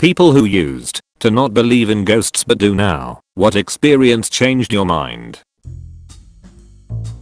People who used to not believe in ghosts but do now. What experience changed your mind?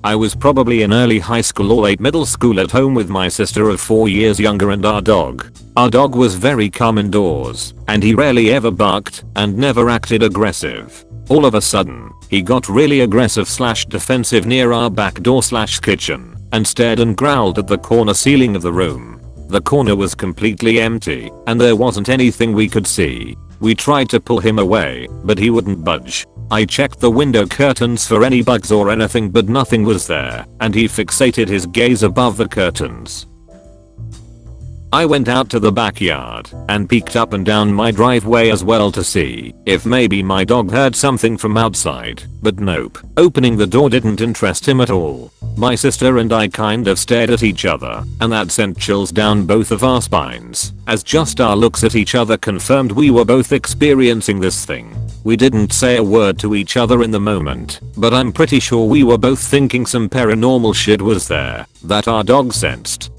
I was probably in early high school or late middle school at home with my sister of 4 years younger and our dog. Our dog was very calm indoors, and he rarely ever barked and never acted aggressive. All of a sudden, he got really aggressive / defensive near our back door / kitchen and stared and growled at the corner ceiling of the room. The corner was completely empty and there wasn't anything we could see. We tried to pull him away, but he wouldn't budge. I checked the window curtains for any bugs or anything but nothing was there, and he fixated his gaze above the curtains. I went out to the backyard and peeked up and down my driveway as well to see if maybe my dog heard something from outside, but nope. Opening the door didn't interest him at all. My sister and I kind of stared at each other, and that sent chills down both of our spines, as just our looks at each other confirmed we were both experiencing this thing. We didn't say a word to each other in the moment, but I'm pretty sure we were both thinking some paranormal shit was there that our dog sensed.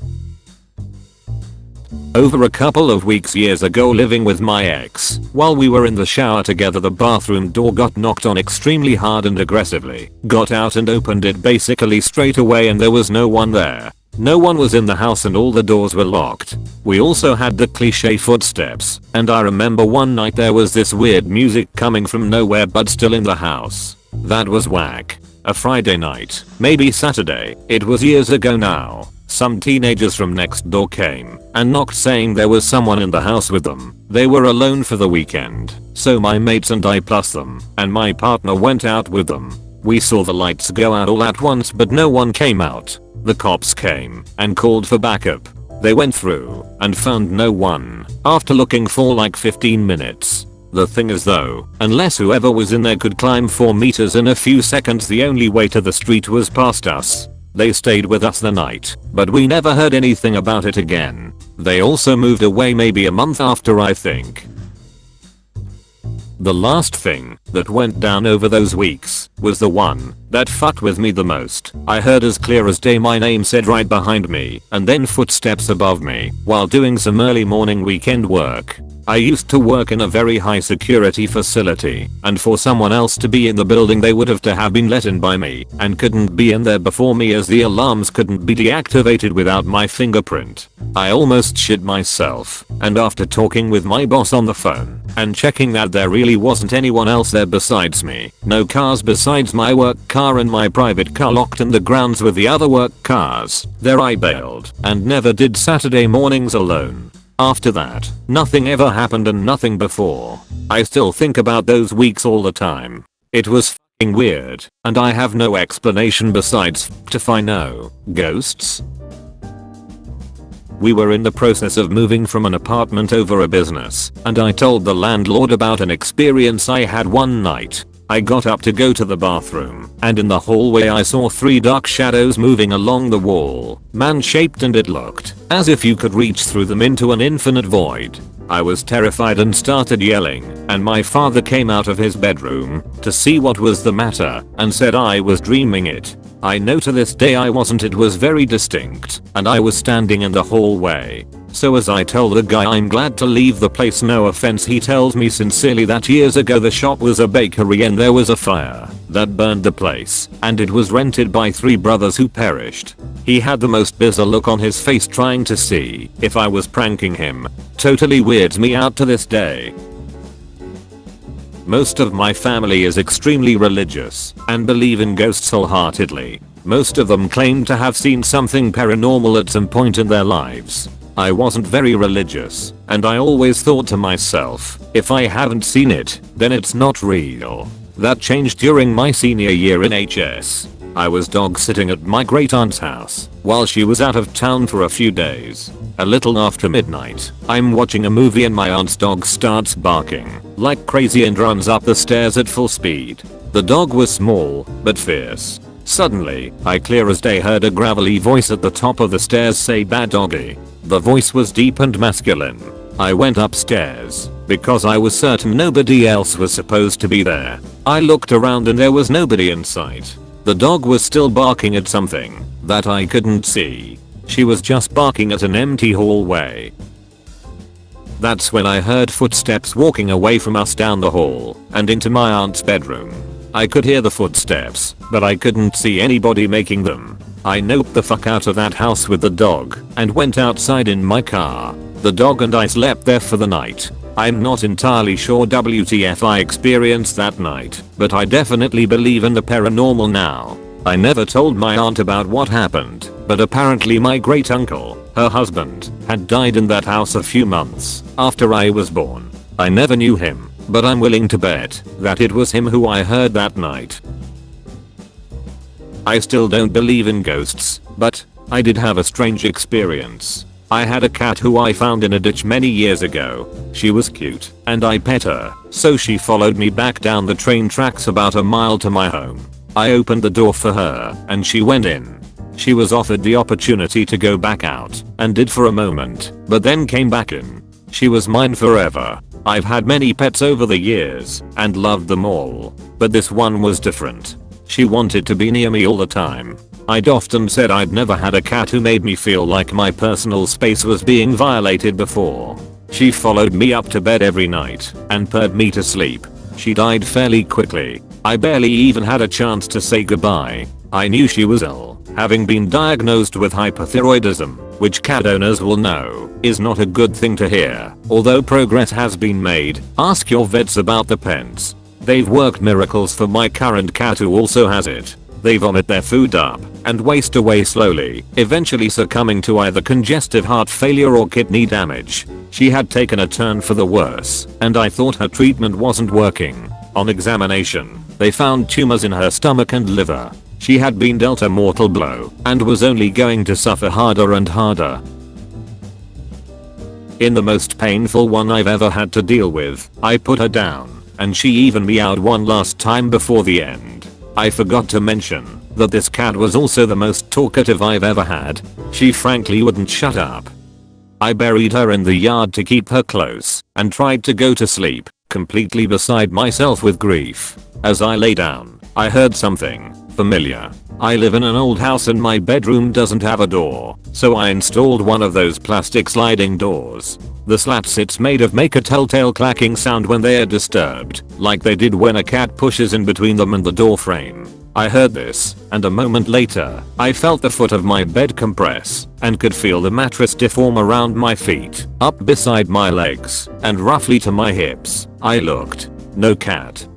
Over a couple of weeks years ago, living with my ex, while we were in the shower together, the bathroom door got knocked on extremely hard and aggressively. Got out and opened it basically straight away and there was no one there. No one was in the house and all the doors were locked. We also had the cliche footsteps, and I remember one night there was this weird music coming from nowhere but still in the house. That was whack. A Friday night, maybe Saturday, it was years ago now. Some teenagers from next door came and knocked saying there was someone in the house with them. They were alone for the weekend, so my mates and I plus them and my partner went out with them. We saw the lights go out all at once but no one came out. The cops came and called for backup. They went through and found no one after looking for like 15 minutes. The thing is though, unless whoever was in there could climb 4 meters in a few seconds, the only way to the street was past us. They stayed with us the night, but we never heard anything about it again. They also moved away maybe a month after, I think. The last thing that went down over those weeks was the one that fucked with me the most. I heard as clear as day my name said right behind me and then footsteps above me while doing some early morning weekend work. I used to work in a very high security facility, and for someone else to be in the building they would have to have been let in by me and couldn't be in there before me as the alarms couldn't be deactivated without my fingerprint. I almost shit myself, and after talking with my boss on the phone and checking that there really wasn't anyone else there besides me, no cars besides my work car and my private car locked in the grounds with the other work cars, there I bailed and never did Saturday mornings alone. After that, nothing ever happened and nothing before. I still think about those weeks all the time. It was f***ing weird, and I have no explanation besides if I know ghosts. We were in the process of moving from an apartment over a business, and I told the landlord about an experience I had one night. I got up to go to the bathroom, and in the hallway I saw 3 dark shadows moving along the wall, man-shaped, and it looked as if you could reach through them into an infinite void. I was terrified and started yelling, and my father came out of his bedroom to see what was the matter and said I was dreaming it. I know to this day I wasn't. It was very distinct, and I was standing in the hallway. So as I tell the guy I'm glad to leave the place, no offense, he tells me sincerely that years ago the shop was a bakery and there was a fire that burned the place, and it was rented by 3 brothers who perished. He had the most bizarre look on his face trying to see if I was pranking him. Totally weirds me out to this day. Most of my family is extremely religious and believe in ghosts wholeheartedly. Most of them claim to have seen something paranormal at some point in their lives. I wasn't very religious, and I always thought to myself, if I haven't seen it, then it's not real. That changed during my senior year in HS. I was dog sitting at my great aunt's house while she was out of town for a few days. A little after midnight, I'm watching a movie and my aunt's dog starts barking like crazy and runs up the stairs at full speed. The dog was small but fierce. Suddenly, I clear as day heard a gravelly voice at the top of the stairs say, "Bad doggy." The voice was deep and masculine. I went upstairs because I was certain nobody else was supposed to be there. I looked around and there was nobody in sight. The dog was still barking at something that I couldn't see. She was just barking at an empty hallway. That's when I heard footsteps walking away from us down the hall and into my aunt's bedroom. I could hear the footsteps, but I couldn't see anybody making them. I noped the fuck out of that house with the dog and went outside in my car. The dog and I slept there for the night. I'm not entirely sure WTF I experienced that night, but I definitely believe in the paranormal now. I never told my aunt about what happened, but apparently my great uncle, her husband, had died in that house a few months after I was born. I never knew him, but I'm willing to bet that it was him who I heard that night. I still don't believe in ghosts, but I did have a strange experience. I had a cat who I found in a ditch many years ago. She was cute, and I pet her, so she followed me back down the train tracks about a mile to my home. I opened the door for her, and she went in. She was offered the opportunity to go back out, and did for a moment, but then came back in. She was mine forever. I've had many pets over the years, and loved them all, but this one was different. She wanted to be near me all the time. I'd often said I'd never had a cat who made me feel like my personal space was being violated before. She followed me up to bed every night and purred me to sleep. She died fairly quickly. I barely even had a chance to say goodbye. I knew she was ill, having been diagnosed with hypothyroidism, which cat owners will know is not a good thing to hear. Although progress has been made, ask your vets about the pens. They've worked miracles for my current cat who also has it. They vomit their food up and waste away slowly, eventually succumbing to either congestive heart failure or kidney damage. She had taken a turn for the worse, and I thought her treatment wasn't working. On examination, they found tumors in her stomach and liver. She had been dealt a mortal blow and was only going to suffer harder and harder. In the most painful one I've ever had to deal with, I put her down, and she even meowed one last time before the end. I forgot to mention that this cat was also the most talkative I've ever had. She frankly wouldn't shut up. I buried her in the yard to keep her close and tried to go to sleep, completely beside myself with grief. As I lay down, I heard something familiar. I live in an old house and my bedroom doesn't have a door, so I installed one of those plastic sliding doors. The slats it's made of make a telltale clacking sound when they are disturbed, like they did when a cat pushes in between them and the door frame. I heard this, and a moment later, I felt the foot of my bed compress, and could feel the mattress deform around my feet, up beside my legs, and roughly to my hips. I looked. No cat.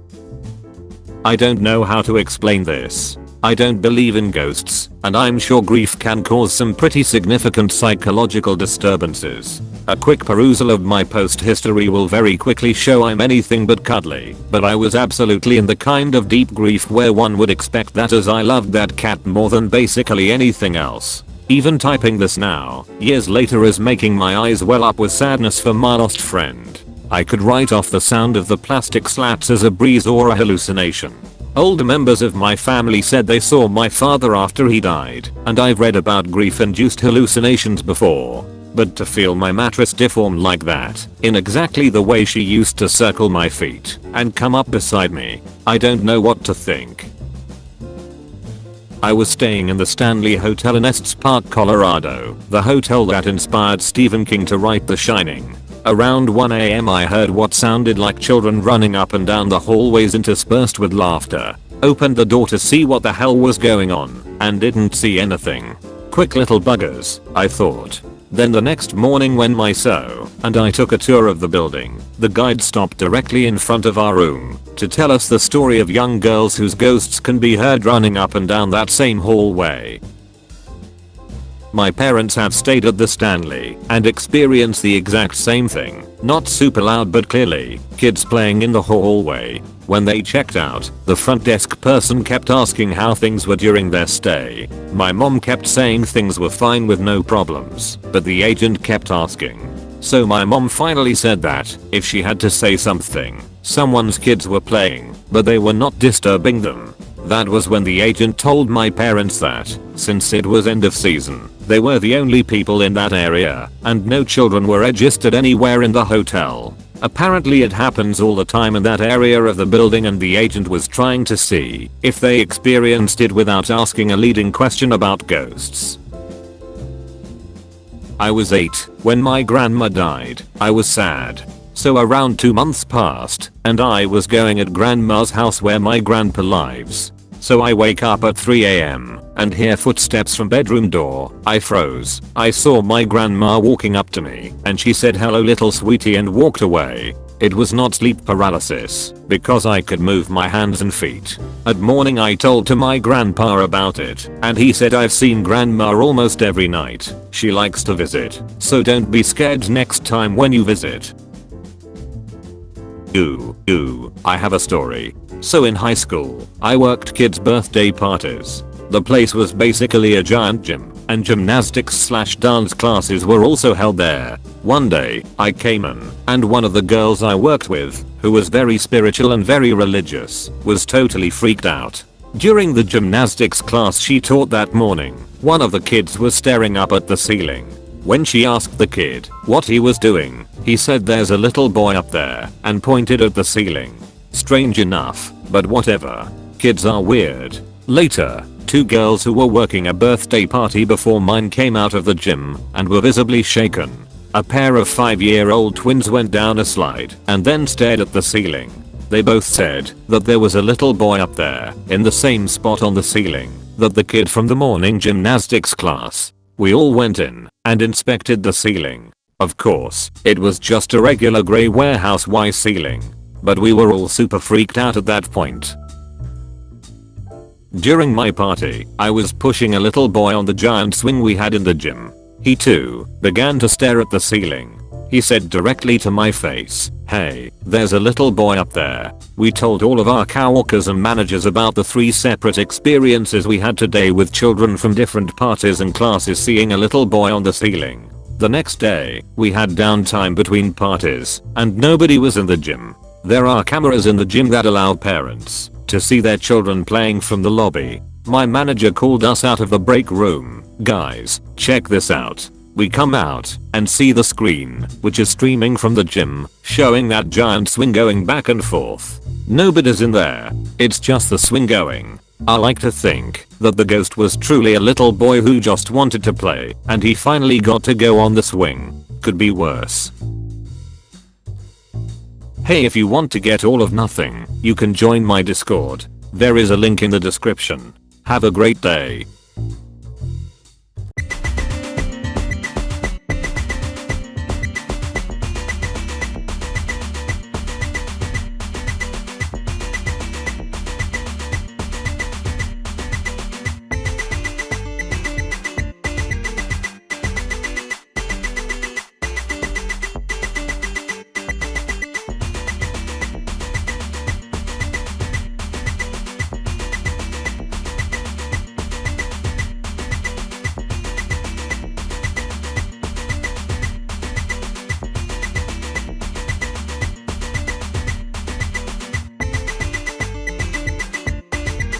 I don't know how to explain this. I don't believe in ghosts, and I'm sure grief can cause some pretty significant psychological disturbances. A quick perusal of my post history will very quickly show I'm anything but cuddly, but I was absolutely in the kind of deep grief where one would expect that, as I loved that cat more than basically anything else. Even typing this now, years later, is making my eyes well up with sadness for my lost friend. I could write off the sound of the plastic slats as a breeze or a hallucination. Older members of my family said they saw my father after he died, and I've read about grief-induced hallucinations before. But to feel my mattress deformed like that, in exactly the way she used to circle my feet and come up beside me, I don't know what to think. I was staying in the Stanley Hotel in Estes Park, Colorado, the hotel that inspired Stephen King to write The Shining. Around 1 AM I heard what sounded like children running up and down the hallways interspersed with laughter. Opened the door to see what the hell was going on, and didn't see anything. Quick little buggers, I thought. Then the next morning when my so and I took a tour of the building, the guide stopped directly in front of our room to tell us the story of young girls whose ghosts can be heard running up and down that same hallway. My parents have stayed at the Stanley and experienced the exact same thing. Not super loud but clearly, kids playing in the hallway. When they checked out, the front desk person kept asking how things were during their stay. My mom kept saying things were fine with no problems, but the agent kept asking. So my mom finally said that, if she had to say something, someone's kids were playing, but they were not disturbing them. That was when the agent told my parents that, since it was end of season, they were the only people in that area, and no children were registered anywhere in the hotel. Apparently it happens all the time in that area of the building, and the agent was trying to see if they experienced it without asking a leading question about ghosts. I was 8 when my grandma died. I was sad. So around 2 months passed and I was going at grandma's house where my grandpa lives. So I wake up at 3 AM and hear footsteps from bedroom door. I froze. I saw my grandma walking up to me and she said hello little sweetie and walked away. It was not sleep paralysis because I could move my hands and feet. At morning I told to my grandpa about it and he said I've seen grandma almost every night. She likes to visit. So don't be scared next time when you visit. Ooh, I have a story. So in high school, I worked kids' birthday parties. The place was basically a giant gym, and gymnastics/dance classes were also held there. One day, I came in, and one of the girls I worked with, who was very spiritual and very religious, was totally freaked out. During the gymnastics class she taught that morning, one of the kids was staring up at the ceiling. When she asked the kid what he was doing, he said there's a little boy up there and pointed at the ceiling. Strange enough, but whatever. Kids are weird. Later, 2 girls who were working a birthday party before mine came out of the gym and were visibly shaken. A pair of 5-year-old twins went down a slide and then stared at the ceiling. They both said that there was a little boy up there in the same spot on the ceiling that the kid from the morning gymnastics class. We all went in and inspected the ceiling. Of course, it was just a regular grey warehouse Y ceiling. But we were all super freaked out at that point. During my party, I was pushing a little boy on the giant swing we had in the gym. He too began to stare at the ceiling. He said directly to my face, "Hey, there's a little boy up there." We told all of our coworkers and managers about the 3 separate experiences we had today with children from different parties and classes seeing a little boy on the ceiling. The next day, we had downtime between parties and nobody was in the gym. There are cameras in the gym that allow parents to see their children playing from the lobby. My manager called us out of the break room. "Guys, check this out." We come out and see the screen, which is streaming from the gym, showing that giant swing going back and forth. Nobody's in there. It's just the swing going. I like to think that the ghost was truly a little boy who just wanted to play and he finally got to go on the swing. Could be worse. Hey, if you want to get all of nothing, you can join my Discord. There is a link in the description. Have a great day.